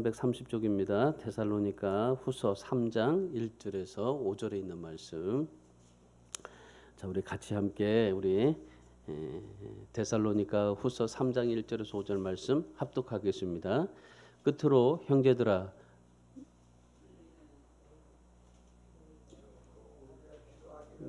330쪽입니다. 데살로니가 후서 3장 1절에서 5절에 있는 말씀. 자, 우리 같이 함께 우리 데살로니가 후서 3장 1절에서 5절 말씀 합독하겠습니다. 끝으로 형제들아,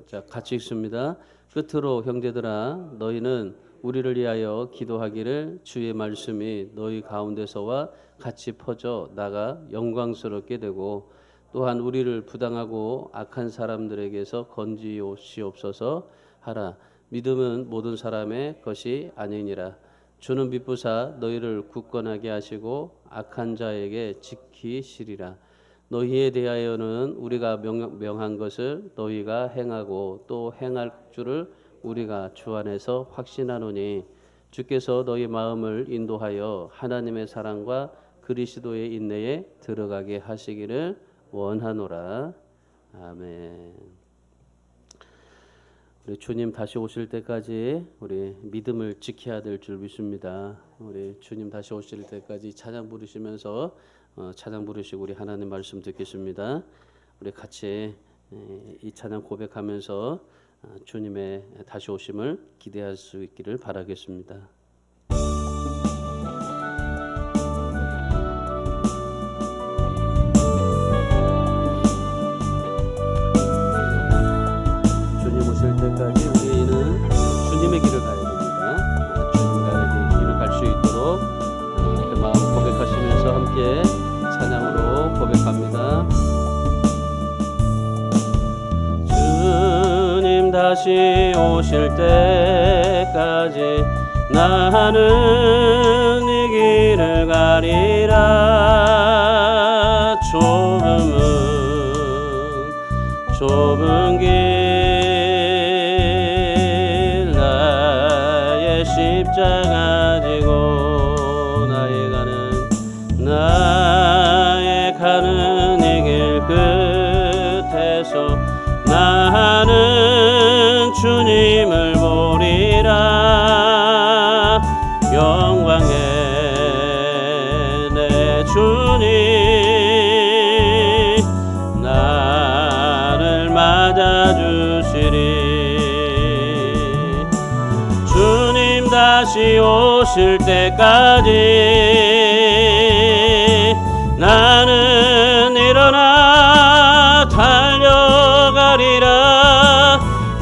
자, 같이 읽습니다. 끝으로 형제들아, 너희는 우리를 위하여 기도하기를, 주의 말씀이 너희 가운데서와 같이 퍼져 나가 영광스럽게 되고, 또한 우리를 부당하고 악한 사람들에게서 건지시옵소서 하라. 믿음은 모든 사람의 것이 아니니라. 주는 미쁘사 너희를 굳건하게 하시고 악한 자에게 지키시리라. 너희에 대하여는 우리가 명한 것을 너희가 행하고 또 행할 줄을 우리가 주 안에서 확신하노니, 주께서 너희 마음을 인도하여 하나님의 사랑과 그리스도의 인내에 들어가게 하시기를 원하노라. 아멘. 우리 주님 다시 오실 때까지 우리 믿음을 지켜야 될 줄 믿습니다. 우리 주님 다시 오실 때까지 찬양 부르시면서 찬양 부르시고 우리 하나님 말씀 듣겠습니다. 우리 같이 이 찬양 고백하면서 주님의 다시 오심을 기대할 수 있기를 바라겠습니다. 주님 오실 때까지 우리는 주님의 길을 가야 됩니다. 주님과 길을 갈 수 있도록 그 마음 고백하시면서 함께 찬양으로 고백합니다. 주님 다시 오실 때까지 나는 이 길을 가리라. 좁은 길 나의 십자가 지고 나의 가는 이 길 끝에서 나는 주님을 보리라. 영광의 내 주님 나를 맞아주시리. 주님 다시 오실 때까지 나는 일어나 달려가리라.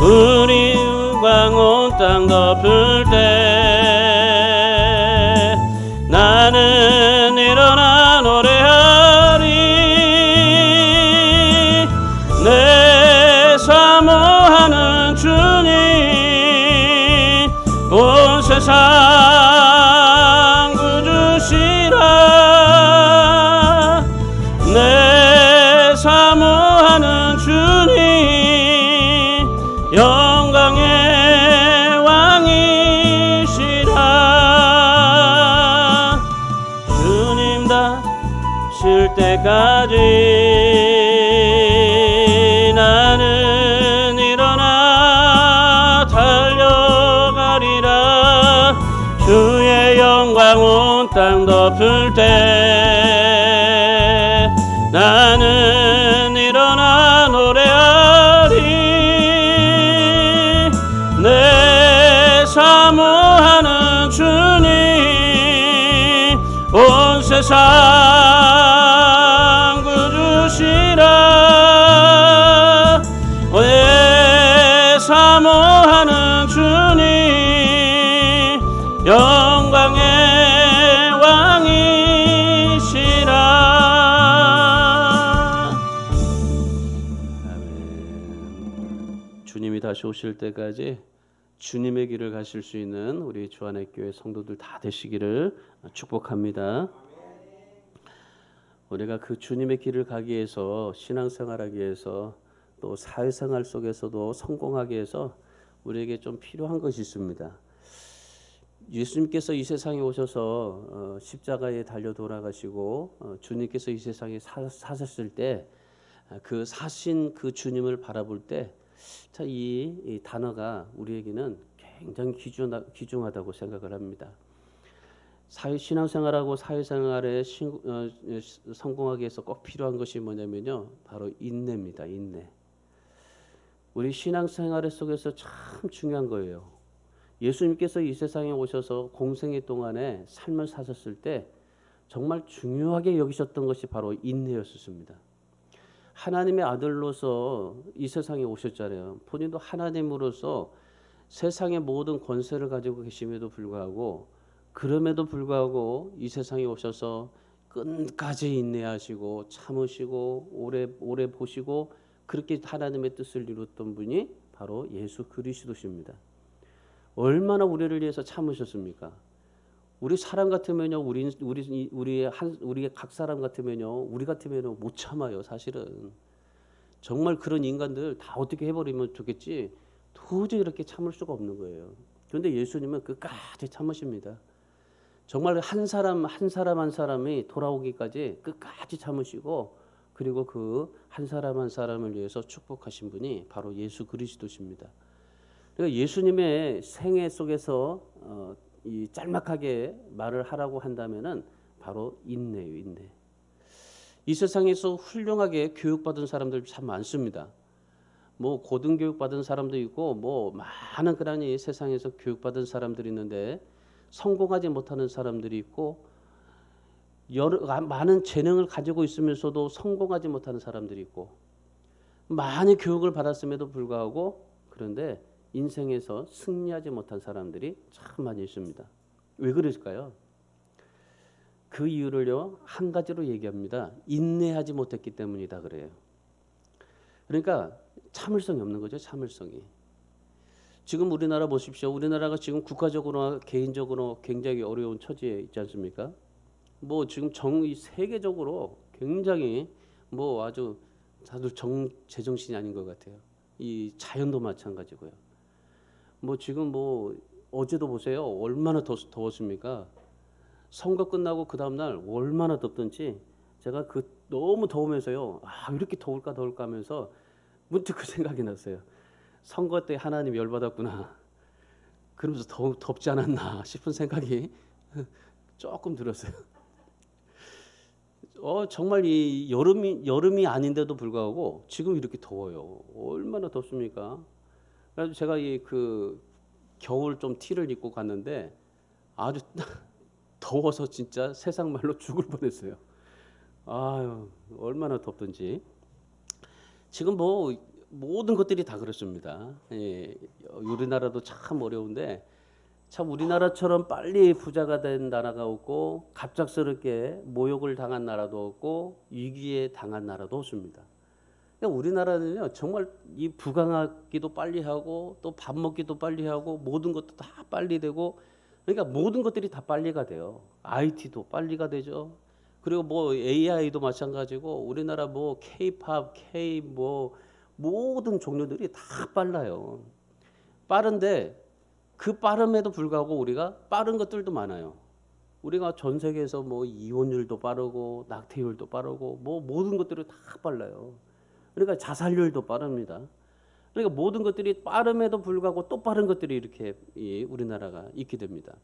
우리 영광 온 땅 덮을 때 나는 일어나 노래하리. 내 사모하는 주님 온 세상 구주시라. 내 사모하는 주님 영광의 왕이시라. 주님 다실 때까지 나는 일어나 달려가리라. 주의 영광 온 땅 덮을 때 나는 일어나 노래하리. 내 사모하는 주님 온 세상 구주시라. 내 사모하는 주님 영광의 왕이시라. 아멘. 주님이 다시 오실 때까지 주님의 길을 가실 수 있는 우리 주안의교회 성도들 다 되시기를 축복합니다. 우리가 그 주님의 길을 가기 위해서, 신앙생활하기 위해서, 또 사회생활 속에서도 성공하기 위해서 우리에게 좀 필요한 것이 있습니다. 예수님께서 이 세상에 오셔서 십자가에 달려 돌아가시고 주님께서 이 세상에 사셨을 때 그 사신 그 주님을 바라볼 때 이 단어가 우리에게는 굉장히 귀중하다고 생각을 합니다. 신앙생활하고 사회생활에 성공하기 위해서 꼭 필요한 것이 뭐냐면요, 바로 인내입니다. 인내. 우리 신앙생활 속에서 참 중요한 거예요. 예수님께서 이 세상에 오셔서 공생애 동안에 삶을 사셨을 때 정말 중요하게 여기셨던 것이 바로 인내였습니다. 하나님의 아들로서 이 세상에 오셨잖아요. 본인도 하나님으로서 세상의 모든 권세를 가지고 계심에도 불구하고, 그럼에도 불구하고 이 세상에 오셔서 끝까지 인내하시고 참으시고 오래 보시고 그렇게 하나님의 뜻을 이뤘던 분이 바로 예수 그리스도십니다. 얼마나 우리를 위해서 참으셨습니까? 우리 사람 같으면요, 우리 각 사람 같으면요, 우리 같으면요 못 참아요. 사실은 정말 그런 인간들 다 어떻게 해버리면 좋겠지. 도저히 이렇게 참을 수가 없는 거예요. 그런데 예수님은 끝까지 참으십니다. 정말 한 사람 한 사람이 돌아오기까지 끝까지 참으시고, 그리고 그 한 사람 한 사람을 위해서 축복하신 분이 바로 예수 그리스도십니다. 그러니까 예수님의 생애 속에서 이 짤막하게 말을 하라고 한다면은 바로 인내예요, 인내. 이 세상에서 훌륭하게 교육받은 사람들 참 많습니다. 뭐 고등교육 받은 사람도 있고 뭐 많은 그런 이 세상에서 교육받은 사람들이 있는데 성공하지 못하는 사람들이 있고, 많은 재능을 가지고 있으면서도 성공하지 못하는 사람들이 있고, 많이 교육을 받았음에도 불구하고 그런데 인생에서 승리하지 못한 사람들이 참 많이 있습니다. 왜 그럴까요? 그 이유를요 한 가지로 얘기합니다. 인내하지 못했기 때문이다 그래요. 그러니까 참을성이 없는 거죠. 참을성이. 지금 우리나라 보십시오. 우리나라가 지금 국가적으로나 개인적으로 굉장히 어려운 처지에 있지 않습니까? 뭐 지금 세계적으로 굉장히 뭐 아주 다들 제정신이 아닌 것 같아요. 이 자연도 마찬가지고요. 뭐 지금 뭐 어제도 보세요. 얼마나 더웠습니까? 선거 끝나고 그 다음 날 얼마나 덥던지 제가 그 너무 더우면서요. 아, 이렇게 더울까 하면서 문득 그 생각이 났어요. 선거 때 하나님 열받았구나. 그러면서 덥지 않았나 싶은 생각이 조금 들었어요. 정말 이 여름이 아닌데도 불구하고 지금 이렇게 더워요. 얼마나 덥습니까? 그래서 제가 그 겨울 좀 티를 입고 갔는데 아주 더워서 진짜 세상 말로 죽을 뻔했어요. 아유, 얼마나 덥던지. 지금 뭐 모든 것들이 다 그렇습니다. 예, 우리나라도 참 어려운데, 참 우리나라처럼 빨리 부자가 된 나라가 없고 갑작스럽게 모욕을 당한 나라도 없고 위기에 당한 나라도 없습니다. 그러니까 우리나라는요 정말 이 부강하기도 빨리 하고 또 밥 먹기도 빨리 하고 모든 것도 다 빨리 되고, 그러니까 모든 것들이 다 빨리가 돼요. IT도 빨리가 되죠. 그리고 뭐 AI도 마찬가지고 우리나라 뭐 K-팝, K 뭐 모든 종류들이 다 빨라요. 빠른데 그 빠름에도 불구하고 우리가 빠른 것들도 많아요. 우리가 전 세계에서 뭐 이혼율도 빠르고 낙태율도 빠르고 뭐 모든 것들이 다 빨라요. 그러니까 자살률도 빠릅니다. 그러니까 모든 것들이 빠름에도 불구하고 또 빠른 것들이 이렇게 우리나라가 있게 됩니다.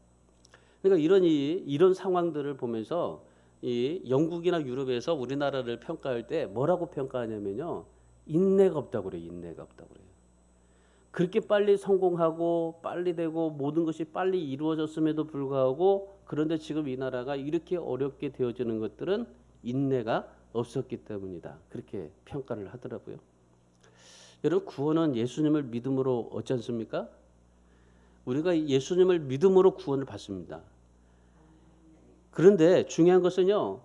그러니까 이런 상황들을 보면서 이 영국이나 유럽에서 우리나라를 평가할 때 뭐라고 평가하냐면요, 인내가 없다고 그래요. 인내가 없다고 그래요. 그렇게 빨리 성공하고 빨리 되고 모든 것이 빨리 이루어졌음에도 불구하고, 그런데 지금 이 나라가 이렇게 어렵게 되어지는 것들은 인내가 없었기 때문이다. 그렇게 평가를 하더라고요. 여러분, 구원은 예수님을 믿음으로 얻지 않습니까? 우리가 예수님을 믿음으로 구원을 받습니다. 그런데 중요한 것은요,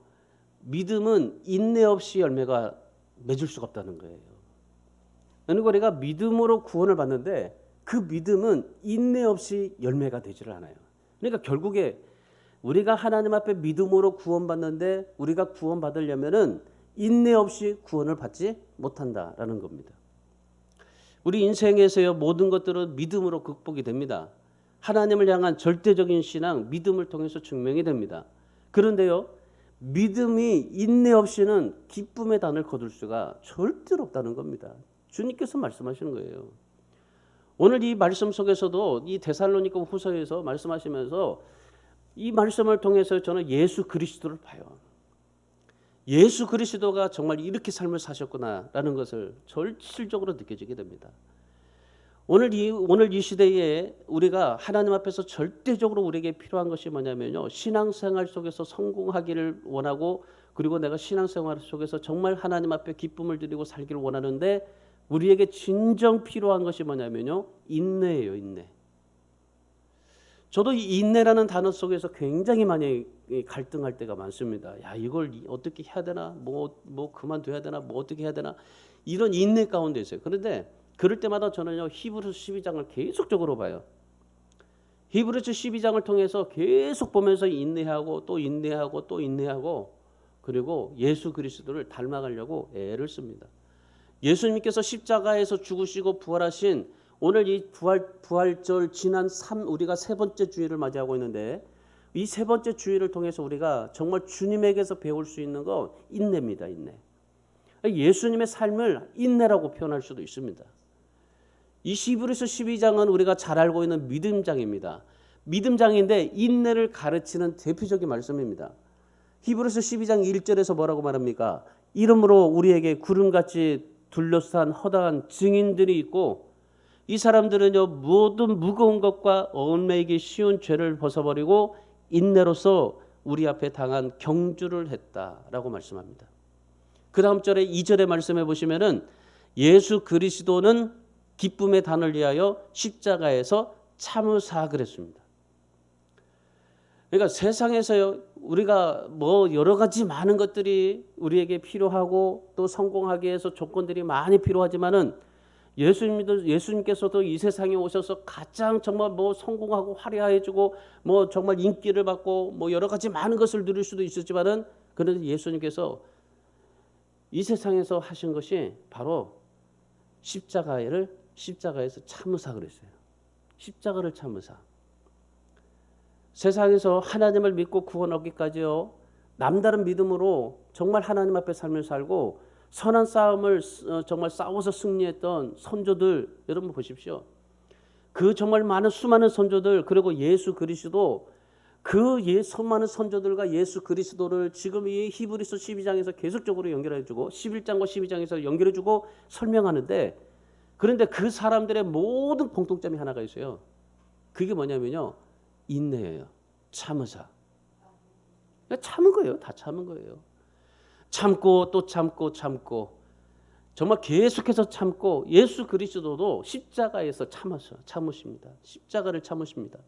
믿음은 인내 없이 열매가 맺을 수가 없다는 거예요. 그러니까 우리가 믿음으로 구원을 받는데 그 믿음은 인내 없이 열매가 되지를 않아요. 그러니까 결국에 우리가 하나님 앞에 믿음으로 구원받는데 우리가 구원받으려면은 인내 없이 구원을 받지 못한다라는 겁니다. 우리 인생에서요 모든 것들은 믿음으로 극복이 됩니다. 하나님을 향한 절대적인 신앙, 믿음을 통해서 증명이 됩니다. 그런데요, 믿음이 인내 없이는 기쁨의 단을 거둘 수가 절대로 없다는 겁니다. 주님께서 말씀하시는 거예요. 오늘 이 말씀 속에서도 이 데살로니가 후서에서 말씀하시면서 이 말씀을 통해서 저는 예수 그리스도를 봐요. 예수 그리스도가 정말 이렇게 삶을 사셨구나라는 것을 절실적으로 느껴지게 됩니다. 오늘 이 시대에 우리가 하나님 앞에서 절대적으로 우리에게 필요한 것이 뭐냐면요, 신앙생활 속에서 성공하기를 원하고, 그리고 내가 신앙생활 속에서 정말 하나님 앞에 기쁨을 드리고 살기를 원하는데, 우리에게 진정 필요한 것이 뭐냐면요, 인내예요. 인내. 저도 이 인내라는 단어 속에서 굉장히 많이 갈등할 때가 많습니다. 야, 이걸 어떻게 해야 되나, 뭐 그만둬야 되나, 뭐 어떻게 해야 되나, 이런 인내 가운데 있어요. 그런데 그럴 때마다 저는요, 히브리서 12장을 계속적으로 봐요. 히브리서 12장을 통해서 계속 보면서 인내하고 또 인내하고 또 인내하고, 그리고 예수 그리스도를 닮아가려고 애를 씁니다. 예수님께서 십자가에서 죽으시고 부활하신 오늘 이 부활절 지난 우리가 세 번째 주일을 맞이하고 있는데, 이 세 번째 주일을 통해서 우리가 정말 주님에게서 배울 수 있는 건 인내입니다. 인내. 예수님의 삶을 인내라고 표현할 수도 있습니다. 이 히브리서 12장은 우리가 잘 알고 있는 믿음장입니다. 믿음장인데 인내를 가르치는 대표적인 말씀입니다. 히브리서 12장 1절에서 뭐라고 말합니까? 이러므로 우리에게 구름같이 둘러싼 허다한 증인들이 있고, 이 사람들은요, 모든 무거운 것과 얽매이기 쉬운 죄를 벗어버리고 인내로서 우리 앞에 당한 경주를 했다라고 말씀합니다. 그 다음 절에 2절의 말씀해 보시면은 예수 그리스도는 기쁨의 단을 위하여 십자가에서 참으사 그랬습니다. 그러니까 세상에서요, 우리가 뭐 여러 가지 많은 것들이 우리에게 필요하고 또 성공하기 위해서 조건들이 많이 필요하지만은 예수님께서도 이 세상에 오셔서 가장 정말 뭐 성공하고 화려해지고 뭐 정말 인기를 받고 뭐 여러 가지 많은 것을 누릴 수도 있었지만은, 그런데 예수님께서 이 세상에서 하신 것이 바로 십자가에서 참으사 그랬어요. 십자가를 참으사. 세상에서 하나님을 믿고 구원 얻기까지요, 남다른 믿음으로 정말 하나님 앞에 삶을 살고 선한 싸움을 정말 싸워서 승리했던 선조들, 여러분 보십시오. 그 정말 수많은 선조들, 그리고 예수 그리스도, 수많은 선조들과 예수 그리스도를 지금 이 히브리서 12장에서 계속적으로 연결해주고 11장과 12장에서 연결해주고 설명하는데, 그런데 그 사람들의 모든 공통점이 하나가 있어요. 그게 뭐냐면요, 인내예요. 참으사. 참은 거예요. 다 참은 거예요. 참고 또 참고 정말 계속해서 참고, 예수 그리스도도 십자가에서 참으십니다. 십자가를 참으십니다.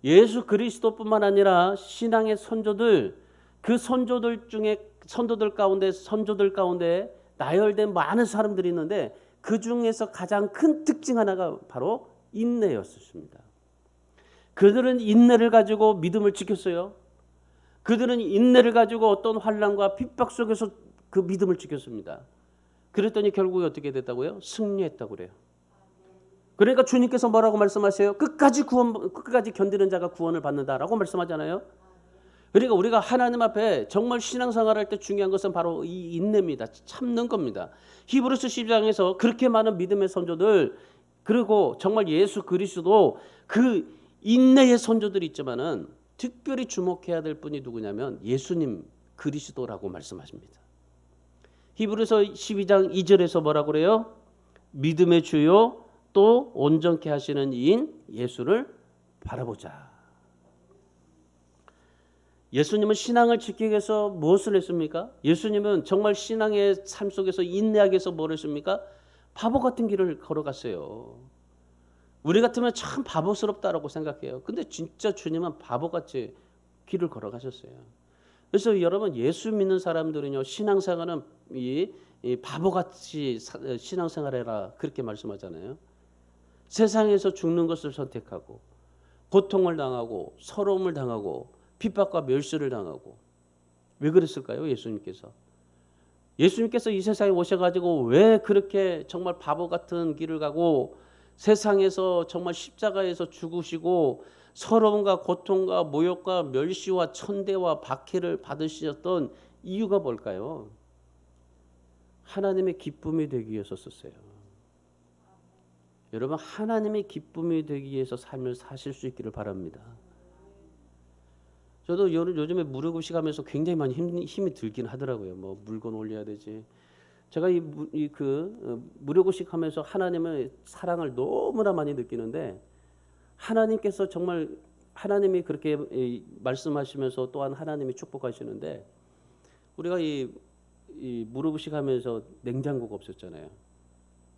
예수 그리스도뿐만 아니라 신앙의 선조들, 그 선조들 가운데 나열된 많은 사람들이 있는데, 그 중에서 가장 큰 특징 하나가 바로 인내였습니다. 그들은 인내를 가지고 믿음을 지켰어요. 그들은 인내를 가지고 어떤 환난과 핍박 속에서 그 믿음을 지켰습니다. 그랬더니 결국에 어떻게 됐다고요? 승리했다고 그래요. 그러니까 주님께서 뭐라고 말씀하세요? 끝까지 견디는 자가 구원을 받는다라고 말씀하잖아요. 그러니까 우리가 하나님 앞에 정말 신앙생활할 때 중요한 것은 바로 이 인내입니다. 참는 겁니다. 히브리서 12장에서 그렇게 많은 믿음의 선조들, 그리고 정말 예수 그리스도, 그 인내의 선조들이 있지만은 특별히 주목해야 될 분이 누구냐면 예수님 그리스도라고 말씀하십니다. 히브리서 12장 2절에서 뭐라고 그래요? 믿음의 주요 또 온전케 하시는 이인 예수를 바라보자. 예수님은 신앙을 지키기 위해서 무엇을 했습니까? 예수님은 정말 신앙의 삶 속에서 인내하기 위해서 뭘 했습니까? 바보 같은 길을 걸어갔어요. 우리 같으면 참 바보스럽다라고 생각해요. 근데 진짜 주님은 바보같이 길을 걸어가셨어요. 그래서 여러분, 예수 믿는 사람들은요, 신앙생활은 이 바보같이 신앙생활해라 그렇게 말씀하잖아요. 세상에서 죽는 것을 선택하고 고통을 당하고 서러움을 당하고 핍박과 멸시를 당하고. 왜 그랬을까요? 예수님께서 이 세상에 오셔가지고 왜 그렇게 정말 바보 같은 길을 가고 세상에서 정말 십자가에서 죽으시고 서러움과 고통과 모욕과 멸시와 천대와 박해를 받으셨던 이유가 뭘까요? 하나님의 기쁨이 되기 위해서 썼어요. 여러분, 하나님의 기쁨이 되기 위해서 삶을 사실 수 있기를 바랍니다. 저도 요즘에 무료급식하면서 굉장히 많이 힘이 들긴 하더라고요. 뭐 물건 올려야 되지. 제가 무료급식하면서 하나님의 사랑을 너무나 많이 느끼는데, 하나님께서 정말 하나님이 그렇게 말씀하시면서 또한 하나님이 축복하시는데, 우리가 이 무료급식하면서 냉장고가 없었잖아요.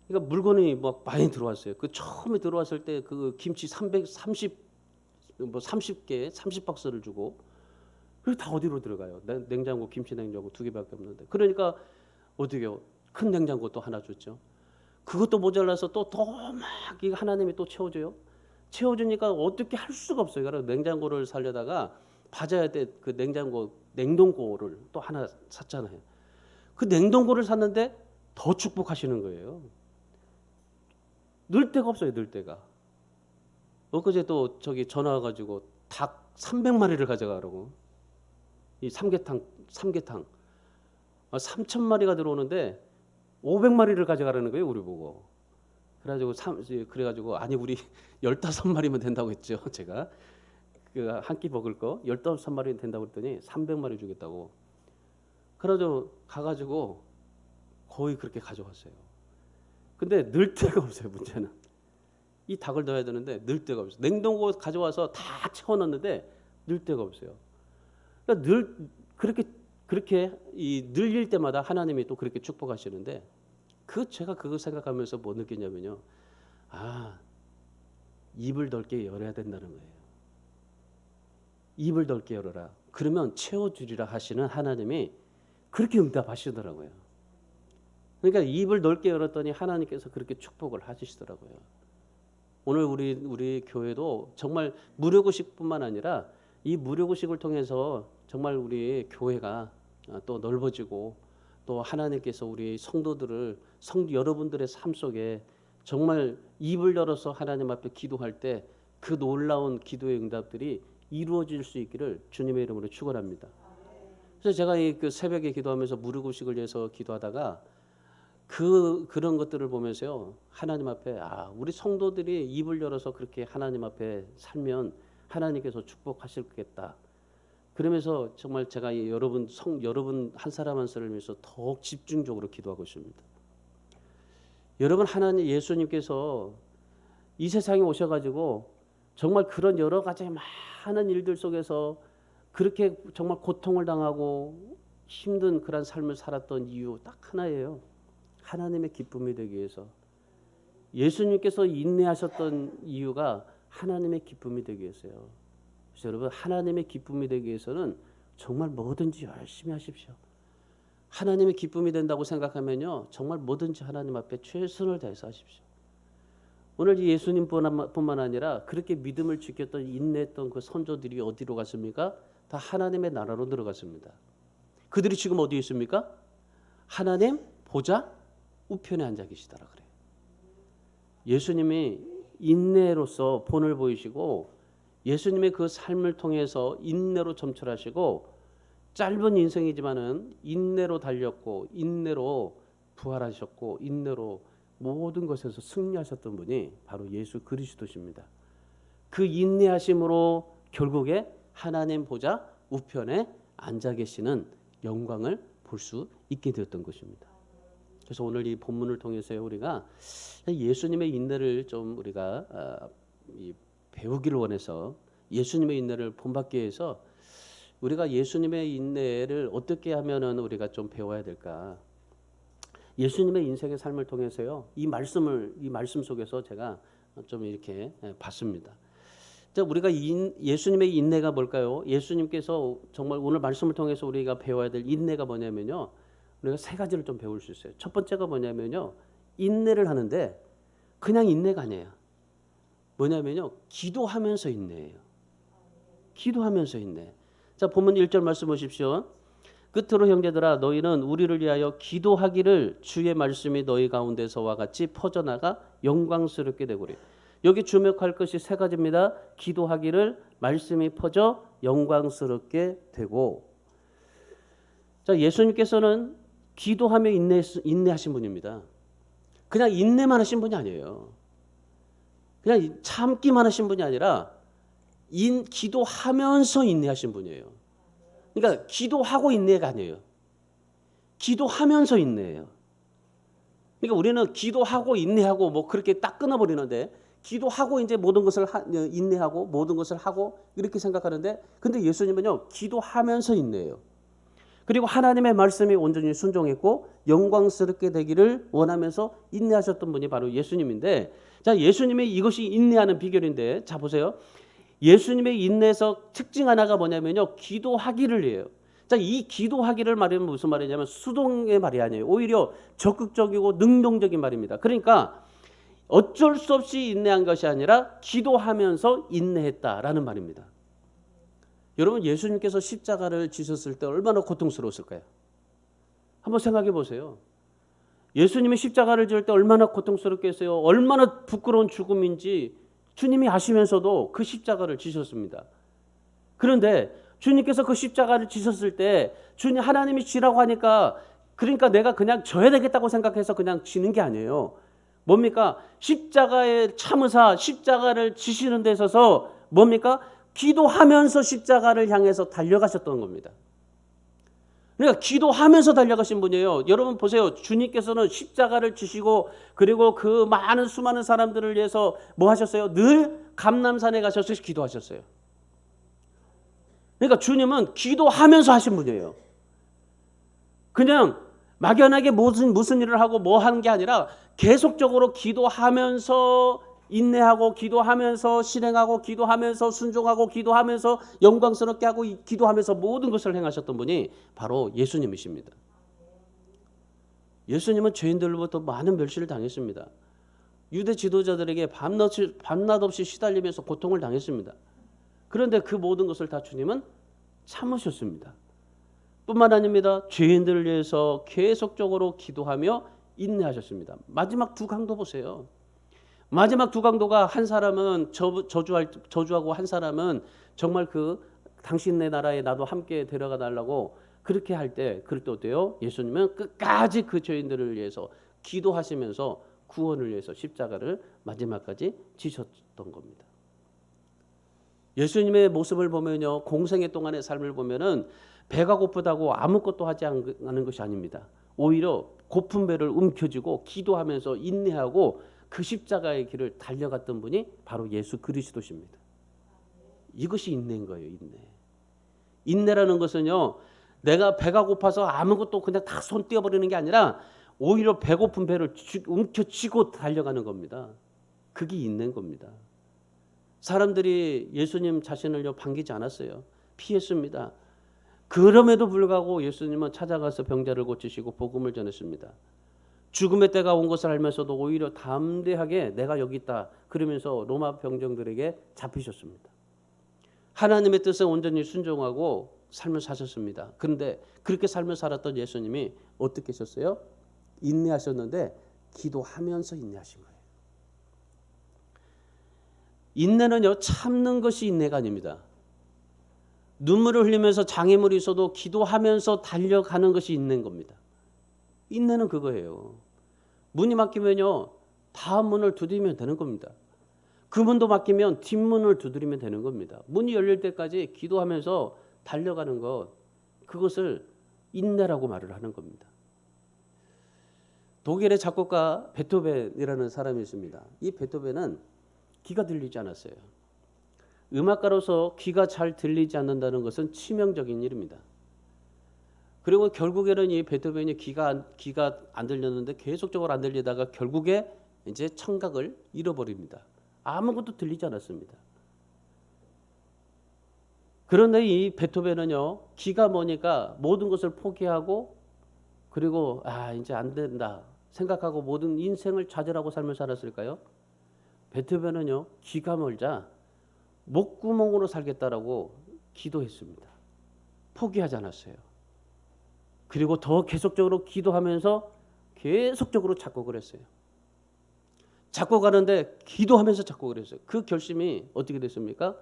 그러니까 물건이 막 많이 들어왔어요. 그 처음에 들어왔을 때 그 김치 30개 30박스를 주고, 그게 다 어디로 들어가요? 냉장고, 김치 냉장고 2개밖에 없는데. 그러니까 어떻게요? 큰 냉장고 또 하나 줬죠. 그것도 모자라서 또 더 막 하나님이 또 채워줘요. 채워주니까 어떻게 할 수가 없어요. 그래서 냉장고를 살려다가 받아야 돼. 그 냉동고를 또 하나 샀잖아요. 그 냉동고를 샀는데 더 축복하시는 거예요. 넣을 데가 없어요. 넣을 데가. 엊그제 또 저기 전화 와가지고 닭 300마리를 가져가라고. 이 삼계탕 3,000마리가 들어오는데 500마리를 가져가라는 거예요. 우리 보고. 그래가지고 아니 우리 15마리면 된다고 했죠. 제가 그 한 끼 먹을 거 15마리면 된다고 했더니 300마리 주겠다고. 그래가지고 가가지고 거의 그렇게 가져갔어요. 근데 넣을 데가 없어요. 문제는 이 닭을 넣어야 되는데 넣을 데가 없어요. 냉동고 가져와서 다 채워놨는데 넣을 데가 없어요. 그러니까 늘 그렇게 이 늘릴 때마다 하나님이 또 그렇게 축복하시는데, 제가 그거 생각하면서 뭐 느끼냐면요. 입을 넓게 열어야 된다는 거예요. 입을 넓게 열어라. 그러면 채워주리라 하시는 하나님이 그렇게 응답하시더라고요. 그러니까 입을 넓게 열었더니 하나님께서 그렇게 축복을 하시더라고요. 오늘 우리 교회도 정말 무료급식뿐만 아니라 이 무료급식을 통해서 정말 우리 교회가 또 넓어지고, 또 하나님께서 우리 성도들을 여러분들의 삶 속에 정말 입을 열어서 하나님 앞에 기도할 때 그 놀라운 기도의 응답들이 이루어질 수 있기를 주님의 이름으로 축원합니다. 그래서 제가 그 새벽에 기도하면서 무료급식을 위해서 기도하다가 그런 것들을 보면서요, 하나님 앞에 우리 성도들이 입을 열어서 그렇게 하나님 앞에 살면 하나님께서 축복하실겠다. 그러면서 정말 제가 여러분 한 사람 한 사람을 위해서 더욱 집중적으로 기도하고 있습니다. 여러분, 하나님 예수님께서 이 세상에 오셔가지고 정말 그런 여러 가지 많은 일들 속에서 그렇게 정말 고통을 당하고 힘든 그런 삶을 살았던 이유 딱 하나예요. 하나님의 기쁨이 되기 위해서. 예수님께서 인내하셨던 이유가 하나님의 기쁨이 되기 위해서요. 그래서 여러분, 하나님의 기쁨이 되기 위해서는 정말 뭐든지 열심히 하십시오. 하나님의 기쁨이 된다고 생각하면요, 정말 뭐든지 하나님 앞에 최선을 다해서 하십시오. 오늘 예수님뿐만 아니라 그렇게 믿음을 지켰던 인내했던 그 선조들이 어디로 갔습니까? 다 하나님의 나라로 들어갔습니다. 그들이 지금 어디에 있습니까? 하나님 보좌 우편에 앉아 계시더라 그래요. 예수님이 인내로서 본을 보이시고, 예수님의 그 삶을 통해서 인내로 점철하시고, 짧은 인생이지만은 인내로 달렸고, 인내로 부활하셨고, 인내로 모든 것에서 승리하셨던 분이 바로 예수 그리스도십니다. 그 인내하심으로 결국에 하나님 보좌 우편에 앉아 계시는 영광을 볼 수 있게 되었던 것입니다. 그래서 오늘 이 본문을 통해서 우리가 예수님의 인내를 좀 우리가 배우기를 원해서, 예수님의 인내를 본받기 위해서 우리가 예수님의 인내를 어떻게 하면은 우리가 좀 배워야 될까? 예수님의 인생의 삶을 통해서요, 이 말씀 속에서 제가 좀 이렇게 봤습니다. 자, 우리가 예수님의 인내가 뭘까요? 예수님께서 정말 오늘 말씀을 통해서 우리가 배워야 될 인내가 뭐냐면요, 우리가 세 가지를 좀 배울 수 있어요. 첫 번째가 뭐냐면요, 인내를 하는데 그냥 인내가 아니에요. 뭐냐면요, 기도하면서 인내예요. 기도하면서 인내. 자, 본문 1절 말씀 보십시오. 끝으로 형제들아, 너희는 우리를 위하여 기도하기를 주의 말씀이 너희 가운데서와 같이 퍼져나가 영광스럽게 되고리. 여기 주목할 것이 세 가지입니다. 기도하기를, 말씀이 퍼져 영광스럽게 되고. 자, 예수님께서는 기도하며 인내하신 분입니다. 그냥 인내만 하신 분이 아니에요. 그냥 참기만 하신 분이 아니라 기도하면서 인내하신 분이에요. 그러니까 기도하고 인내가 아니에요. 기도하면서 인내해요. 그러니까 우리는 기도하고 인내하고 뭐 그렇게 딱 끊어버리는데, 기도하고 이제 모든 것을 인내하고 모든 것을 하고 이렇게 생각하는데, 근데 예수님은요 기도하면서 인내해요. 그리고 하나님의 말씀이 온전히 순종했고 영광스럽게 되기를 원하면서 인내하셨던 분이 바로 예수님인데, 자, 예수님의 이것이 인내하는 비결인데, 자 보세요. 예수님의 인내에서 특징 하나가 뭐냐면요, 기도하기를 해요. 자, 이 기도하기를 말하면 무슨 말이냐면 수동의 말이 아니에요. 오히려 적극적이고 능동적인 말입니다. 그러니까 어쩔 수 없이 인내한 것이 아니라 기도하면서 인내했다라는 말입니다. 여러분, 예수님께서 십자가를 지셨을 때 얼마나 고통스러웠을까요? 한번 생각해 보세요. 예수님이 십자가를 지을 때 얼마나 고통스럽겠어요. 얼마나 부끄러운 죽음인지 주님이 아시면서도 그 십자가를 지셨습니다. 그런데 주님께서 그 십자가를 지셨을 때 주님 하나님이 지라고 하니까, 그러니까 내가 그냥 져야 되겠다고 생각해서 그냥 지는 게 아니에요. 뭡니까? 십자가에 참으사 십자가를 지시는 데 있어서 뭡니까? 기도하면서 십자가를 향해서 달려가셨던 겁니다. 그러니까 기도하면서 달려가신 분이에요. 여러분 보세요. 주님께서는 십자가를 지시고 그리고 그 많은 수많은 사람들을 위해서 뭐 하셨어요? 늘 감람산에 가셔서 기도하셨어요. 그러니까 주님은 기도하면서 하신 분이에요. 그냥 막연하게 무슨 일을 하고 뭐 하는 게 아니라 계속적으로 기도하면서 인내하고 기도하면서 실행하고 기도하면서 순종하고 기도하면서 영광스럽게 하고 기도하면서 모든 것을 행하셨던 분이 바로 예수님이십니다. 예수님은 죄인들로부터 많은 멸시를 당했습니다. 유대 지도자들에게 밤낮 없이 시달리면서 고통을 당했습니다. 그런데 그 모든 것을 다 주님은 참으셨습니다. 뿐만 아닙니다. 죄인들을 위해서 계속적으로 기도하며 인내하셨습니다. 마지막 두 강도 보세요. 마지막 두 강도가, 한 사람은 저주하고 한 사람은 정말 당신네 나라에 나도 함께 데려가 달라고 그렇게 할 때, 그럴 때 어때요? 예수님은 끝까지 그 죄인들을 위해서 기도하시면서 구원을 위해서 십자가를 마지막까지 지셨던 겁니다. 예수님의 모습을 보면요, 공생애 동안의 삶을 보면은 배가 고프다고 아무것도 하지 않는 것이 아닙니다. 오히려 고픈 배를 움켜쥐고 기도하면서 인내하고 그 십자가의 길을 달려갔던 분이 바로 예수 그리스도십니다. 이것이 인내인 거예요. 인내라는 것은요, 내가 배가 고파서 아무것도 그냥 다 손 떼어버리는 게 아니라 오히려 배고픈 배를 움켜쥐고 달려가는 겁니다. 그게 인내인 겁니다. 사람들이 예수님 자신을요 반기지 않았어요. 피했습니다. 그럼에도 불구하고 예수님은 찾아가서 병자를 고치시고 복음을 전했습니다. 죽음의 때가 온 것을 알면서도 오히려 담대하게 내가 여기 있다 그러면서 로마 병정들에게 잡히셨습니다. 하나님의 뜻에 온전히 순종하고 삶을 사셨습니다. 그런데 그렇게 삶을 살았던 예수님이 어떻게 하셨어요? 인내하셨는데 기도하면서 인내하신 거예요. 인내는요, 참는 것이 인내가 아닙니다. 눈물을 흘리면서 장애물이 있어도 기도하면서 달려가는 것이 인내인 겁니다. 인내는 그거예요. 문이 막히면요, 다음 문을 두드리면 되는 겁니다. 그 문도 막히면 뒷문을 두드리면 되는 겁니다. 문이 열릴 때까지 기도하면서 달려가는 것, 그것을 인내라고 말을 하는 겁니다. 독일의 작곡가 베토벤이라는 사람이 있습니다. 이 베토벤은 귀가 들리지 않았어요. 음악가로서 귀가 잘 들리지 않는다는 것은 치명적인 일입니다. 그리고 결국에는 이 베토벤이 귀가 안 들렸는데 계속적으로 안 들리다가 결국에 이제 청각을 잃어버립니다. 아무것도 들리지 않았습니다. 그런데 이 베토벤은요, 귀가 뭐니까 모든 것을 포기하고 그리고 이제 안 된다 생각하고 모든 인생을 좌절하고 삶을 살았을까요? 베토벤은요, 귀가 멀자 목구멍으로 살겠다라고 기도했습니다. 포기하지 않았어요. 그리고 더 계속적으로 기도하면서 계속적으로 작곡을 했어요. 작곡하는데 기도하면서 작곡을 했어요. 그 결심이 어떻게 됐습니까?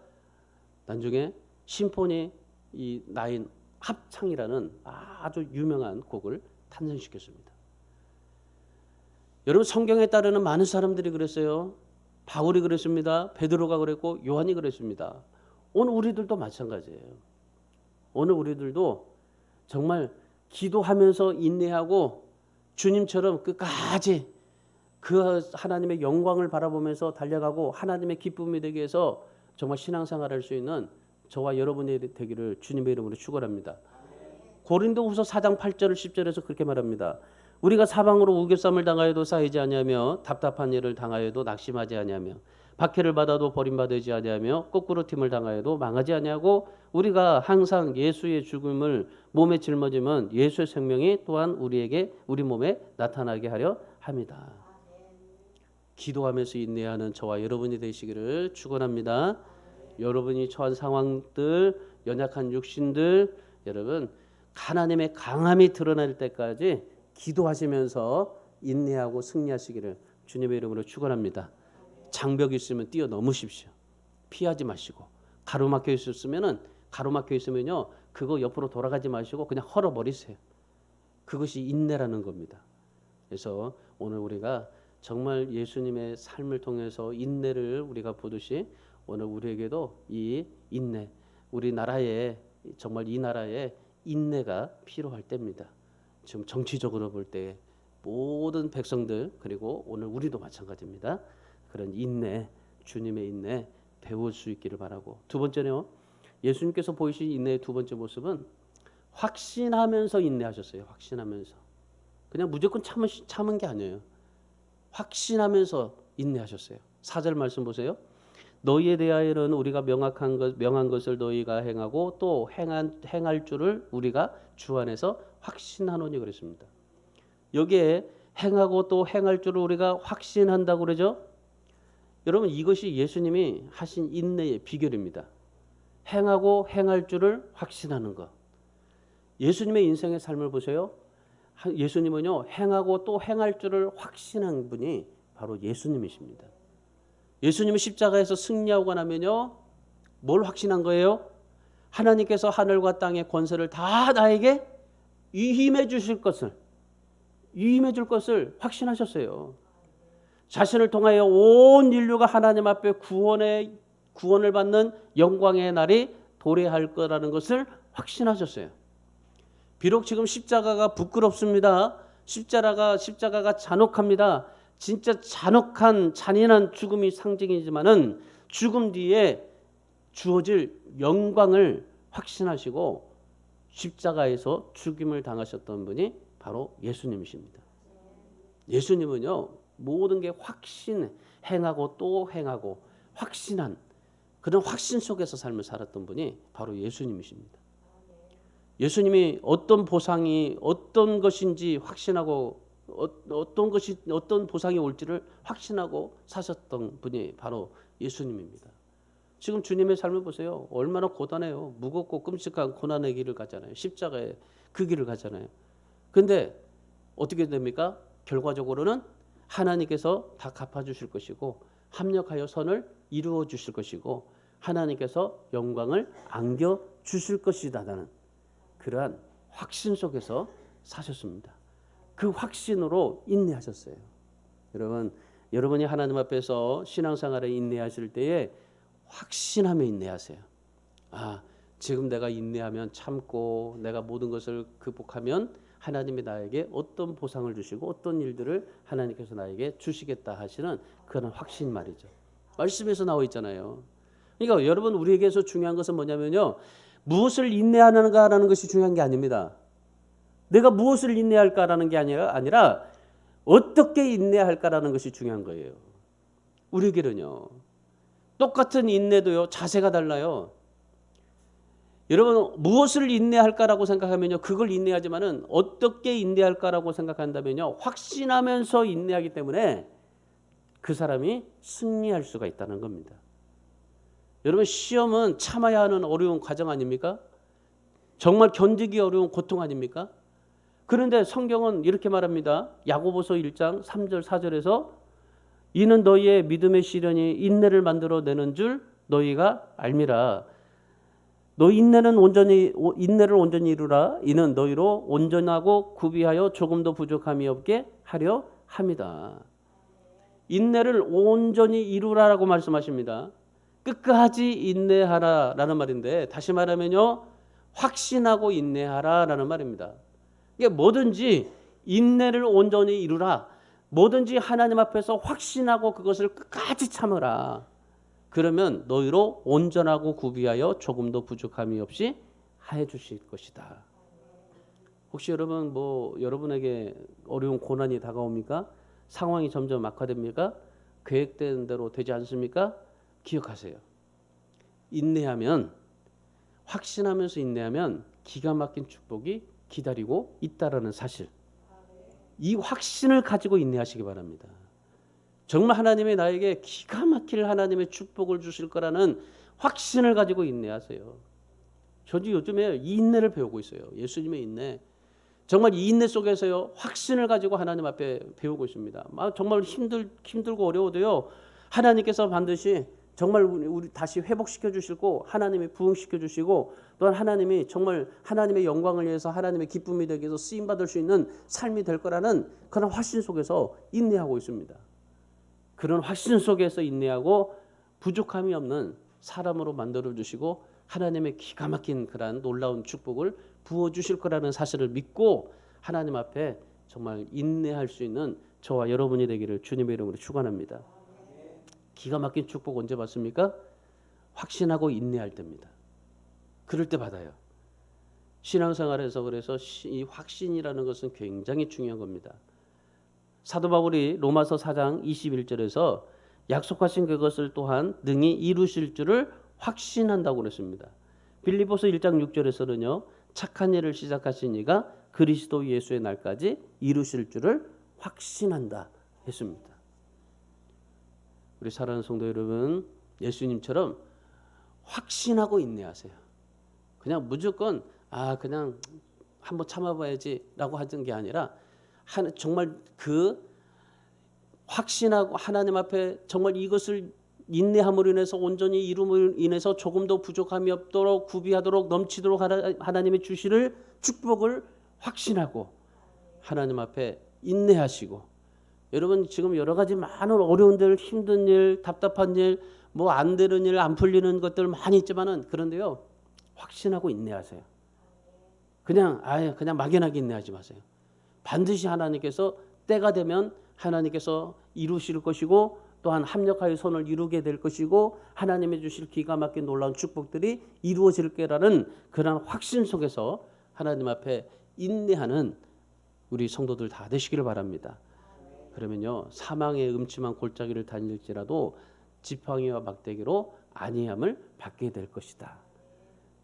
나중에 심포니 이 나인 합창이라는 아주 유명한 곡을 탄생시켰습니다. 여러분, 성경에 따르는 많은 사람들이 그랬어요. 바울이 그랬습니다. 베드로가 그랬고 요한이 그랬습니다. 오늘 우리들도 마찬가지예요. 오늘 우리들도 정말 기도하면서 인내하고 주님처럼 끝까지 그 하나님의 영광을 바라보면서 달려가고 하나님의 기쁨이 되기 위해서 정말 신앙생활을 할 수 있는 저와 여러분이 되기를 주님의 이름으로 축원합니다. 고린도후서 4장 8절 10절에서 그렇게 말합니다. 우리가 사방으로 우겨쌈을 당하여도 쌓이지 아니하며 답답한 일을 당하여도 낙심하지 아니하며 박해를 받아도 버림받지 아니하며 거꾸로 팀을 당하여도 망하지 아니하고 우리가 항상 예수의 죽음을 몸에 짊어지면 예수의 생명이 또한 우리에게 우리 몸에 나타나게 하려 합니다. 기도하면서 인내하는 저와 여러분이 되시기를 축원합니다. 여러분이 처한 상황들, 연약한 육신들, 여러분 하나님의 강함이 드러날 때까지 기도하시면서 인내하고 승리하시기를 주님의 이름으로 축원합니다. 장벽이 있으면 뛰어넘으십시오. 피하지 마시고 가로막혀 있으면요 그거 옆으로 돌아가지 마시고 그냥 헐어버리세요. 그것이 인내라는 겁니다. 그래서 오늘 우리가 정말 예수님의 삶을 통해서 인내를 우리가 보듯이 오늘 우리에게도 이 인내, 우리나라에 정말 이 나라에 인내가 필요할 때입니다. 지금 정치적으로 볼 때 모든 백성들 그리고 오늘 우리도 마찬가지입니다. 그런 인내, 주님의 인내 배울 수 있기를 바라고, 두 번째는요, 예수님께서 보이신 인내의 두 번째 모습은 확신하면서 인내하셨어요. 확신하면서. 그냥 무조건 참은 게 아니에요. 확신하면서 인내하셨어요. 4절 말씀 보세요. 너희에 대하여는 우리가 명한 것을 너희가 행하고 또 행할 줄을 우리가 주 안에서 확신하노니 그랬습니다. 여기에 행하고 또 행할 줄을 우리가 확신한다고 그러죠. 여러분 이것이 예수님이 하신 인내의 비결입니다. 행하고 행할 줄을 확신하는 것. 예수님의 인생의 삶을 보세요. 예수님은요 행하고 또 행할 줄을 확신한 분이 바로 예수님이십니다. 예수님은 십자가에서 승리하고 나면요 뭘 확신한 거예요? 하나님께서 하늘과 땅의 권세를 다 나에게 위임해 주실 것을, 위임해 줄 것을 확신하셨어요. 자신을 통하여 온 인류가 하나님 앞에 구원을 받는 영광의 날이 도래할 거라는 것을 확신하셨어요. 비록 지금 십자가가 부끄럽습니다. 십자가가 잔혹합니다. 진짜 잔혹한 잔인한 죽음이 상징이지만은 죽음 뒤에 주어질 영광을 확신하시고 십자가에서 죽임을 당하셨던 분이 바로 예수님이십니다. 예수님은요 모든 게 확신, 행하고 또 행하고 확신한 그런 확신 속에서 삶을 살았던 분이 바로 예수님이십니다. 예수님이 어떤 보상이 어떤 것인지 확신하고 어떤 보상이 올지를 확신하고 사셨던 분이 바로 예수님입니다. 지금 주님의 삶을 보세요. 얼마나 고단해요. 무겁고 끔찍한 고난의 길을 가잖아요. 십자가의 그 길을 가잖아요. 근데 어떻게 됩니까? 결과적으로는 하나님께서 다 갚아주실 것이고 합력하여 선을 이루어 주실 것이고 하나님께서 영광을 안겨주실 것이다라는 그러한 확신 속에서 사셨습니다. 그 확신으로 인내하셨어요. 여러분이 하나님 앞에서 신앙생활에 인내하실 때에 확신하며 인내하세요. 지금 내가 인내하면 참고 내가 모든 것을 극복하면 하나님이 나에게 어떤 보상을 주시고 어떤 일들을 하나님께서 나에게 주시겠다 하시는 그런 확신 말이죠. 말씀에서 나와 있잖아요. 그러니까 여러분 우리에게서 중요한 것은 뭐냐면요. 무엇을 인내하는가라는 것이 중요한 게 아닙니다. 내가 무엇을 인내할까라는 게 아니라 어떻게 인내할까라는 것이 중요한 거예요. 우리에게는요. 똑같은 인내도요. 자세가 달라요. 여러분 무엇을 인내할까라고 생각하면요. 그걸 인내하지만은 어떻게 인내할까라고 생각한다면요. 확신하면서 인내하기 때문에 그 사람이 승리할 수가 있다는 겁니다. 여러분 시험은 참아야 하는 어려운 과정 아닙니까? 정말 견디기 어려운 고통 아닙니까? 그런데 성경은 이렇게 말합니다. 야고보서 1장 3절 4절에서 이는 너희의 믿음의 시련이 인내를 만들어내는 줄 너희가 알미라. 너희 인내를 온전히 이루라. 이는 너희로 온전하고 구비하여 조금도 부족함이 없게 하려 함이다. 인내를 온전히 이루라라고 말씀하십니다. 끝까지 인내하라라는 말인데, 다시 말하면요, 확신하고 인내하라라는 말입니다. 이게 뭐든지 인내를 온전히 이루라. 뭐든지 하나님 앞에서 확신하고 그것을 끝까지 참으라. 그러면 너희로 온전하고 구비하여 조금도 부족함이 없이 하여 주실 것이다. 혹시 여러분 여러분에게 어려운 고난이 다가옵니까? 상황이 점점 악화됩니까? 계획된 대로 되지 않습니까? 기억하세요. 인내하면, 확신하면서 인내하면 기가 막힌 축복이 기다리고 있다라는 사실. 이 확신을 가지고 인내하시기 바랍니다. 정말 하나님이 나에게 기가 막힐 하나님의 축복을 주실 거라는 확신을 가지고 인내하세요. 저도 요즘에 이 인내를 배우고 있어요. 예수님의 인내. 정말 이 인내 속에서요, 확신을 가지고 하나님 앞에 배우고 있습니다. 정말 힘들고 어려워도요, 하나님께서 반드시 정말 우리 다시 회복시켜 주시고, 하나님이 부흥시켜 주시고, 또한 하나님이 정말 하나님의 영광을 위해서, 하나님의 기쁨이 되기 위해서 쓰임 받을 수 있는 삶이 될 거라는 그런 확신 속에서 인내하고 있습니다. 그런 확신 속에서 인내하고 부족함이 없는 사람으로 만들어 주시고, 하나님의 기가 막힌 그러한 놀라운 축복을 부어 주실 거라는 사실을 믿고 하나님 앞에 정말 인내할 수 있는 저와 여러분이 되기를 주님의 이름으로 축원합니다. 기가 막힌 축복 언제 받습니까? 확신하고 인내할 때입니다. 그럴 때 받아요. 신앙생활에서 그래서 이 확신이라는 것은 굉장히 중요한 겁니다. 사도 바울이 로마서 4장 21절에서 약속하신 그것을 또한 능히 이루실 줄을 확신한다고 그랬습니다. 빌립보서 1장 6절에서는요. 착한 일을 시작하신 이가 그리스도 예수의 날까지 이루실 줄을 확신한다 했습니다. 우리 사랑하는 성도 여러분, 예수님처럼 확신하고 인내하세요. 그냥 무조건 그냥 한번 참아봐야지라고 하는 게 아니라 정말 그 확신하고 하나님 앞에 정말 이것을 인내함으로 인해서 온전히 이룸으로 인해서 조금도 부족함이 없도록 구비하도록 넘치도록 하나님의 주시를 축복을 확신하고 하나님 앞에 인내하시고, 여러분 지금 여러 가지 많은 어려운 일, 힘든 일, 답답한 일, 안 되는 일, 안 풀리는 것들 많이 있지만은 그런데요, 확신하고 인내하세요. 그냥 막연하게 인내하지 마세요. 반드시 하나님께서 때가 되면 하나님께서 이루실 것이고, 또한 합력하여 손을 이루게 될 것이고, 하나님의 주실 기가 막힌 놀라운 축복들이 이루어질 거라는 그런 확신 속에서 하나님 앞에 인내하는 우리 성도들 다 되시기를 바랍니다. 그러면요, 사망의 음침한 골짜기를 다닐지라도 지팡이와 막대기로 안위함을 받게 될 것이다.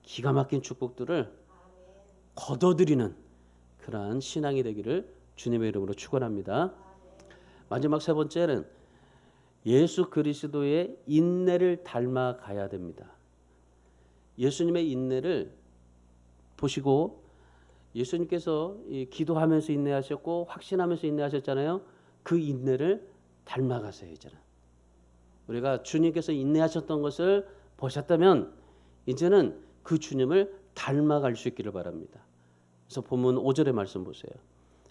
기가 막힌 축복들을 거둬들이는 그러한 신앙이 되기를 주님의 이름으로 축원합니다. 마지막 세 번째는 예수 그리스도의 인내를 닮아가야 됩니다. 예수님의 인내를 보시고, 예수님께서 기도하면서 인내하셨고 확신하면서 인내하셨잖아요. 그 인내를 닮아가세요. 이제는 우리가 주님께서 인내하셨던 것을 보셨다면 이제는 그 주님을 닮아갈 수 있기를 바랍니다. 그래서 본문 5절의 말씀 보세요.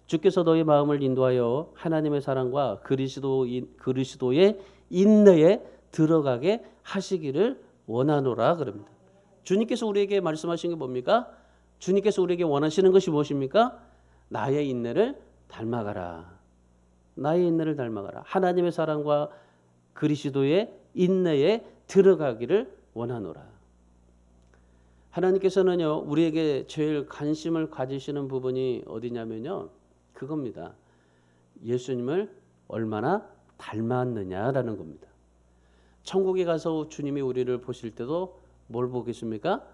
주께서 너희 마음을 인도하여 하나님의 사랑과 그리스도의 인내에 들어가게 하시기를 원하노라 그럽니다. 주님께서 우리에게 말씀하신 게 뭡니까? 주님께서 우리에게 원하시는 것이 무엇입니까? 나의 인내를 닮아가라. 나의 인내를 닮아가라. 하나님의 사랑과 그리스도의 인내에 들어가기를 원하노라. 하나님께서는요, 우리에게 제일 관심을 가지시는 부분이 어디냐면요, 그겁니다. 예수님을 얼마나 닮았느냐라는 겁니다. 천국에 가서 주님이 우리를 보실 때도 뭘 보겠습니까?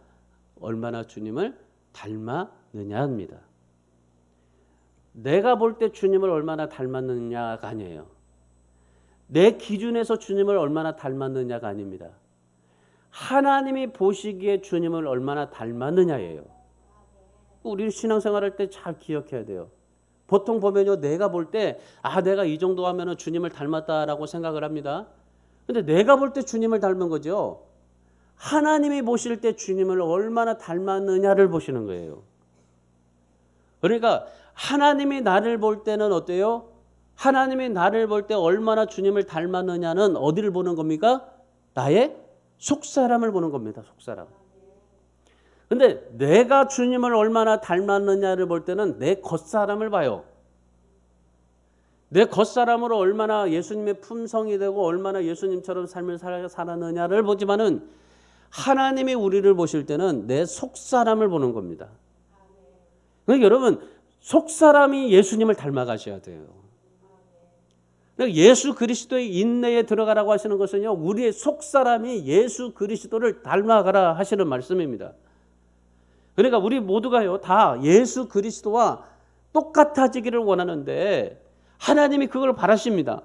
얼마나 주님을 닮았느냐입니다. 내가 볼 때 주님을 얼마나 닮았느냐가 아니에요. 내 기준에서 주님을 얼마나 닮았느냐가 아닙니다. 하나님이 보시기에 주님을 얼마나 닮았느냐예요. 우리 신앙생활할 때 잘 기억해야 돼요. 보통 보면요, 내가 볼 때 내가 이 정도 하면은 주님을 닮았다라고 생각을 합니다. 근데 내가 볼 때 주님을 닮은 거죠. 하나님이 보실 때 주님을 얼마나 닮았느냐를 보시는 거예요. 그러니까 하나님이 나를 볼 때는 어때요? 하나님이 나를 볼 때 얼마나 주님을 닮았느냐는 어디를 보는 겁니까? 나의 속사람을 보는 겁니다. 속사람. 근데 내가 주님을 얼마나 닮았느냐를 볼 때는 내 겉사람을 봐요. 내 겉사람으로 얼마나 예수님의 품성이 되고 얼마나 예수님처럼 삶을 살았느냐를 보지만은 하나님이 우리를 보실 때는 내 속사람을 보는 겁니다. 그러니까 여러분 속사람이 예수님을 닮아가셔야 돼요. 그러니까 예수 그리스도의 인내에 들어가라고 하시는 것은요, 우리의 속사람이 예수 그리스도를 닮아가라 하시는 말씀입니다. 그러니까 우리 모두가요 다 예수 그리스도와 똑같아지기를 원하는데 하나님이 그걸 바라십니다.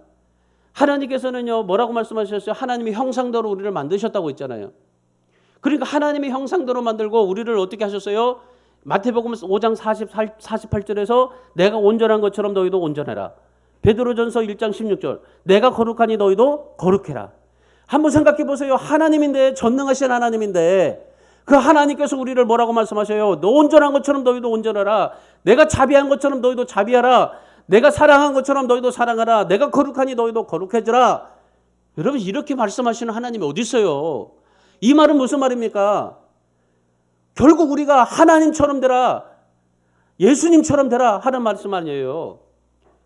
하나님께서는요 뭐라고 말씀하셨어요? 하나님이 형상대로 우리를 만드셨다고 했잖아요. 그러니까 하나님이 형상대로 만들고 우리를 어떻게 하셨어요? 마태복음 5장 48절에서 내가 온전한 것처럼 너희도 온전해라. 베드로전서 1장 16절 내가 거룩하니 너희도 거룩해라. 한번 생각해 보세요. 하나님인데, 전능하신 하나님인데 그 하나님께서 우리를 뭐라고 말씀하셔요? 너 온전한 것처럼 너희도 온전하라. 내가 자비한 것처럼 너희도 자비하라. 내가 사랑한 것처럼 너희도 사랑하라. 내가 거룩하니 너희도 거룩해지라. 여러분 이렇게 말씀하시는 하나님이 어디 있어요? 이 말은 무슨 말입니까? 결국 우리가 하나님처럼 되라, 예수님처럼 되라 하는 말씀 아니에요.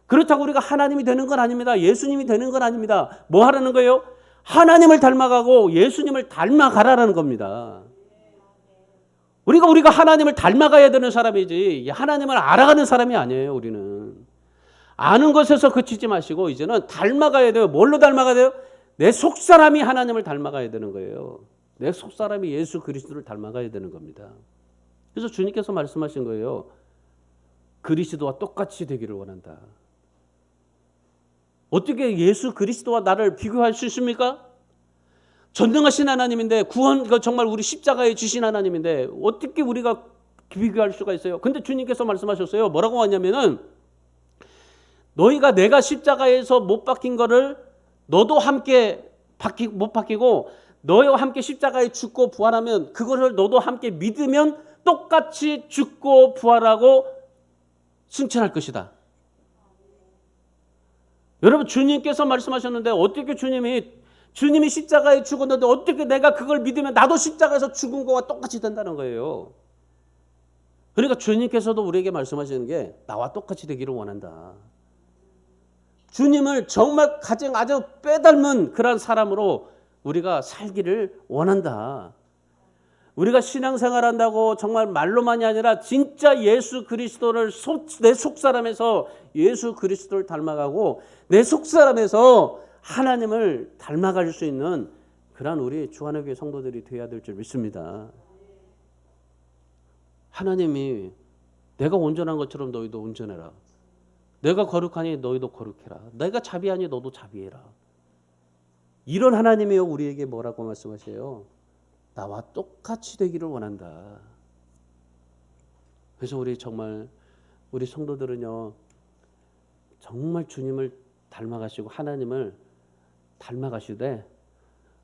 그렇다고 우리가 하나님이 되는 건 아닙니다. 예수님이 되는 건 아닙니다. 뭐 하라는 거예요? 하나님을 닮아가고 예수님을 닮아가라는 겁니다. 우리가 하나님을 닮아가야 되는 사람이지 하나님을 알아가는 사람이 아니에요. 우리는 아는 것에서 그치지 마시고 이제는 닮아가야 돼요. 뭘로 닮아가야 돼요? 내 속사람이 하나님을 닮아가야 되는 거예요. 내 속사람이 예수 그리스도를 닮아가야 되는 겁니다. 그래서 주님께서 말씀하신 거예요. 그리스도와 똑같이 되기를 원한다. 어떻게 예수 그리스도와 나를 비교할 수 있습니까? 전능하신 하나님인데, 구원 정말 우리 십자가에 주신 하나님인데 어떻게 우리가 비교할 수가 있어요? 근데 주님께서 말씀하셨어요. 뭐라고 하냐면은 너희가 내가 십자가에서 못 박힌 거를 너도 함께 못 박히고 너희와 함께 십자가에 죽고 부활하면 그것을 너도 함께 믿으면 똑같이 죽고 부활하고 승천할 것이다. 여러분 주님께서 말씀하셨는데 어떻게 주님이 십자가에 죽었는데 어떻게 내가 그걸 믿으면 나도 십자가에서 죽은 거와 똑같이 된다는 거예요. 그러니까 주님께서도 우리에게 말씀하시는 게 나와 똑같이 되기를 원한다. 주님을 정말 가장 아주 빼닮은 그런 사람으로 우리가 살기를 원한다. 우리가 신앙생활한다고 정말 말로만이 아니라 진짜 예수 그리스도를 내 속사람에서 예수 그리스도를 닮아가고 내 속사람에서 하나님을 닮아갈 수 있는 그런 우리 주안의 교회 성도들이 되어야 될 줄 믿습니다. 하나님이 내가 온전한 것처럼 너희도 온전해라. 내가 거룩하니 너희도 거룩해라. 내가 자비하니 너도 자비해라. 이런 하나님이요 우리에게 뭐라고 말씀하세요? 나와 똑같이 되기를 원한다. 그래서 우리 성도들은요 정말 주님을 닮아가시고 하나님을 닮아가시되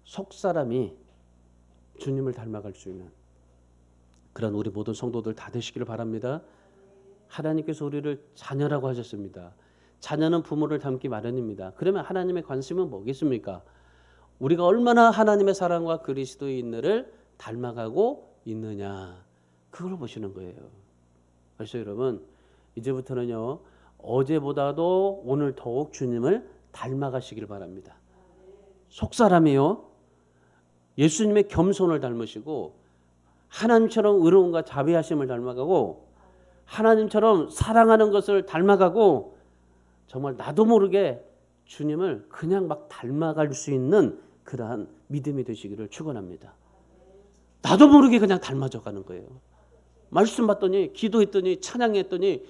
속사람이 주님을 닮아갈 수 있는 그런 우리 모든 성도들 다 되시기를 바랍니다. 하나님께서 우리를 자녀라고 하셨습니다. 자녀는 부모를 닮기 마련입니다. 그러면 하나님의 관심은 뭐겠습니까? 우리가 얼마나 하나님의 사랑과 그리스도의 인내를 닮아가고 있느냐, 그걸 보시는 거예요. 그래서 여러분 이제부터는요 어제보다도 오늘 더욱 주님을 닮아가시길 바랍니다. 속사람이요 예수님의 겸손을 닮으시고 하나님처럼 의로움과 자비하심을 닮아가고 하나님처럼 사랑하는 것을 닮아가고 정말 나도 모르게 주님을 그냥 막 닮아갈 수 있는 그러한 믿음이 되시기를 축원합니다. 나도 모르게 그냥 닮아져 가는 거예요. 말씀 받더니 기도했더니 찬양했더니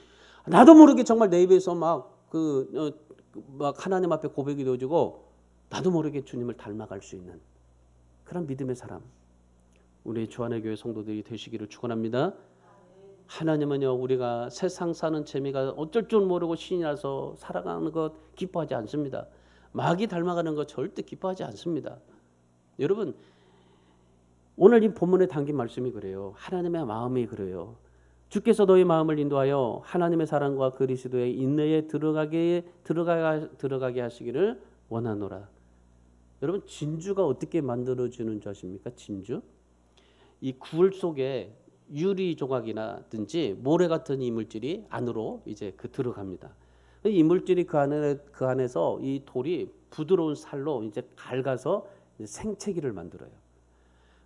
나도 모르게 정말 내 입에서 막 하나님 앞에 고백이 되어지고 나도 모르게 주님을 닮아갈 수 있는 그런 믿음의 사람 우리 주안의 교회 성도들이 되시기를 축원합니다. 하나님은요 우리가 세상 사는 재미가 어쩔 줄 모르고 신이 나서 살아가는 것 기뻐하지 않습니다. 마귀 닮아가는 것 절대 기뻐하지 않습니다. 여러분 오늘 이 본문에 담긴 말씀이 그래요. 하나님의 마음이 그래요. 주께서 너희 마음을 인도하여 하나님의 사랑과 그리스도의 인내에 들어가게 하시기를 원하노라. 여러분 진주가 어떻게 만들어지는 줄 아십니까? 진주? 이 굴 속에 유리 조각이나든지 모래 같은 이물질이 안으로 이제 들어갑니다. 이 이물질이 그 안에서 이 돌이 부드러운 살로 이제 갉아서 이제 생채기를 만들어요.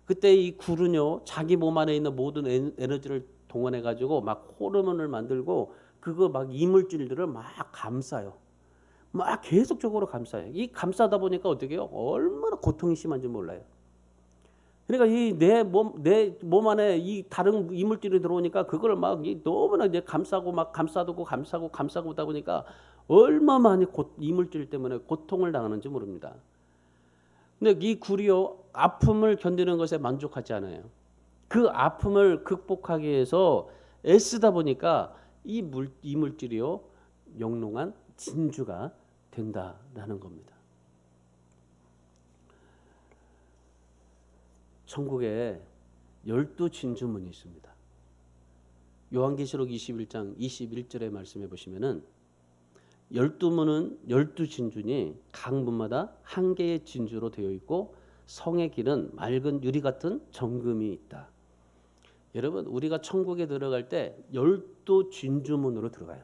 그때 이 굴은요 자기 몸 안에 있는 모든 에너지를 동원해 가지고 막 호르몬을 만들고 그거 막 이물질들을 막 감싸요. 막 계속적으로 감싸요. 이 감싸다 보니까 어떻게 해요? 얼마나 고통이 심한지 몰라요. 그러니까 이 내 몸 안에 이 다른 이물질이 들어오니까 그걸 막 너무나 이제 감싸고 막 감싸두고 감싸고 하다 보니까 얼마 많이 이물질 때문에 고통을 당하는지 모릅니다. 근데 이 굴이요 아픔을 견디는 것에 만족하지 않아요. 그 아픔을 극복하기 위해서 애쓰다 보니까 이물질이요 영롱한 진주가 된다라는 겁니다. 천국에 12진주문이 있습니다. 요한계시록 21장 21절의 말씀해 보시면은 12문은 12진주니 각 문마다 한 개의 진주로 되어 있고 성의 길은 맑은 유리 같은 정금이 있다. 여러분 우리가 천국에 들어갈 때 12진주문으로 들어가요.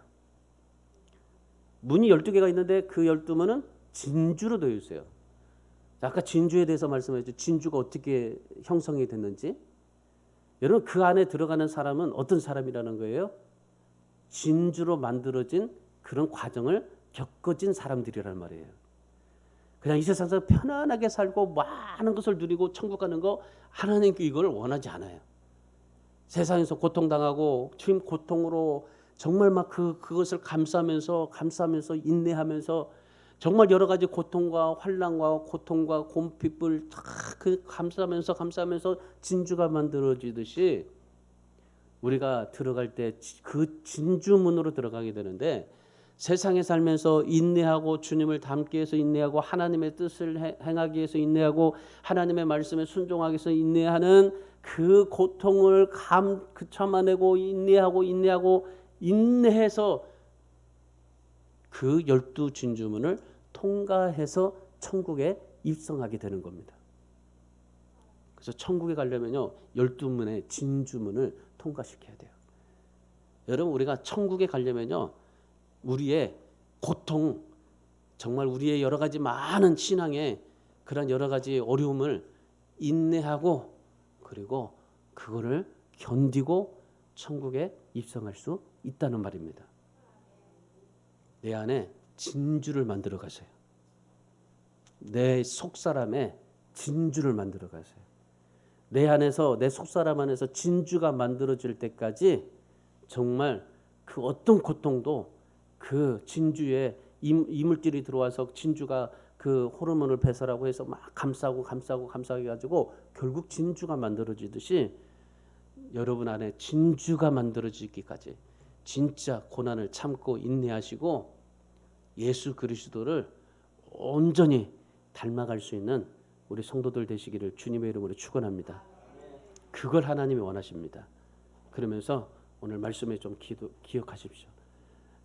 문이 12개가 있는데 그 12문은 진주로 되어 있어요. 아까 진주에 대해서 말씀하셨죠. 진주가 어떻게 형성이 됐는지. 여러분 그 안에 들어가는 사람은 어떤 사람이라는 거예요? 진주로 만들어진 그런 과정을 겪어진 사람들이란 말이에요. 그냥 이 세상에서 편안하게 살고 많은 것을 누리고 천국 가는 거 하나님께 이걸 원하지 않아요. 세상에서 고통당하고 지금 고통으로 정말 막 그것을 감싸면서 인내하면서 정말 여러 가지 고통과 환난과 고통과 곰핍을 다 그 감싸면서 진주가 만들어지듯이 우리가 들어갈 때 그 진주문으로 들어가게 되는데 세상에 살면서 인내하고 주님을 닮기 위해서 인내하고 하나님의 뜻을 행하기 위해서 인내하고 하나님의 말씀에 순종하기 위해서 인내하는 그 고통을 참아내고 인내해서 그 12진주문을 통과해서 천국에 입성하게 되는 겁니다. 그래서 천국에 가려면요 12문의 진주문을 통과시켜야 돼요. 여러분 우리가 천국에 가려면요 우리의 고통 정말 우리의 여러 가지 많은 신앙의 그런 여러 가지 어려움을 인내하고 그리고 그거를 견디고 천국에 입성할 수 있다는 말입니다. 내 안에 진주를 만들어 가세요. 내 속사람에 진주를 만들어 가세요. 내 안에서 내 속사람 안에서 진주가 만들어질 때까지 정말 그 어떤 고통도 그 진주에 이물질이 들어와서 진주가 그 호르몬을 배설하고 해서 막 감싸고 가지고 결국 진주가 만들어지듯이 여러분 안에 진주가 만들어지기까지 진짜 고난을 참고 인내하시고 예수 그리스도를 온전히 닮아갈 수 있는 우리 성도들 되시기를 주님의 이름으로 축원합니다. 그걸 하나님이 원하십니다. 그러면서 오늘 말씀에 좀 기억하십시오.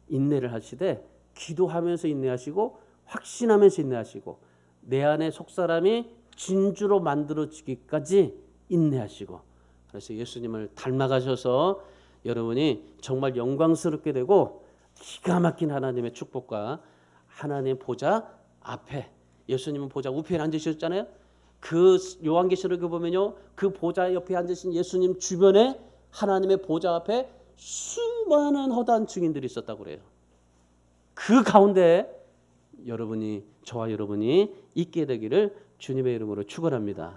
인내를 하시되 기도하면서 인내하시고 확신하면서 인내하시고 내 안에 속사람이 진주로 만들어지기까지 인내하시고 그래서 예수님을 닮아가셔서 여러분이 정말 영광스럽게 되고 기가 막힌 하나님의 축복과 하나님 보좌 앞에 예수님은 보좌 우편에 앉으셨잖아요. 그 요한계시록에 보면요. 그 보좌 옆에 앉으신 예수님 주변에 하나님의 보좌 앞에 수많은 허다한 증인들이 있었다고 그래요. 그 가운데 저와 여러분이 있게 되기를 주님의 이름으로 축원합니다.